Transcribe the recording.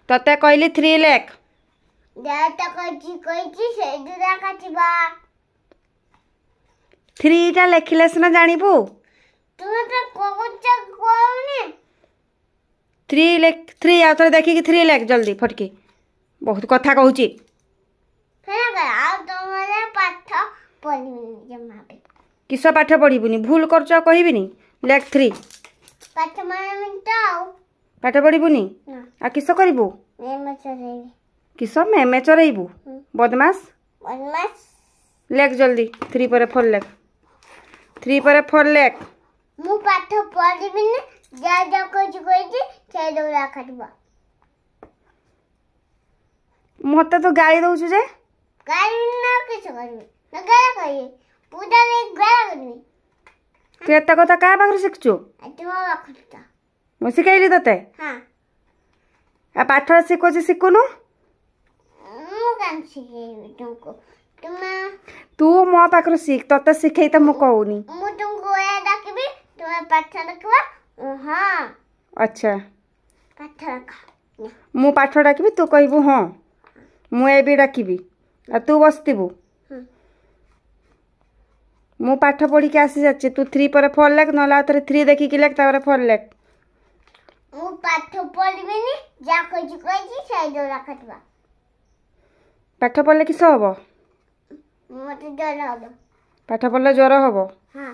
तते कहली 3 लाख थ्री टा लिखिले सिना जानिबू 3 आ थोड़े देखी 3 लाख जल्दी फटकी बहुत कथा कहूची किस पाठ पढ़ीबुनी भूल करछ कहबिनी लेख 3 पाठ पढ़ीबुनी आ किस करिबू किस मैं चरेबू बदमाश लेख जल्दी 3 पर 4 लाख 3 पर 4 लाख मु पाठ पढ़ीबिनी जा जा कोची कोची छे दौरा खटबा मते तो गाली दउछु जे गाली ना किछ करबी ना गाला कहि पूजा ले गाला करबी तू एत कथा का पाखर शिखछु तुम रखता मु सिखाइली तते हां आ पाठ शिखोची शिखुनु मु कान सिखाइबी तुमको तू मो पाखर शिख तते सिखाई त मु कहूनी मु तुमको ए डाकबी तुम पाठ रखबा हां अच्छा पाठ रख मु पाठ डाकिबी तू कहबू हां मु ए भी डाकिबी आ तू बसतिबू मु पाठ पढ़ी के आसी जाच्छे तू 3 पर 4 लाख नला तरे 3 देखि कि लाख तापर 4 लाख मु पाठ पढ़बिनी जा कोची कोची छे दौरा खटबा पाठ पढ़ले किस हबो मते डर हबो पाठ पढ़ले ज्वर हबो हां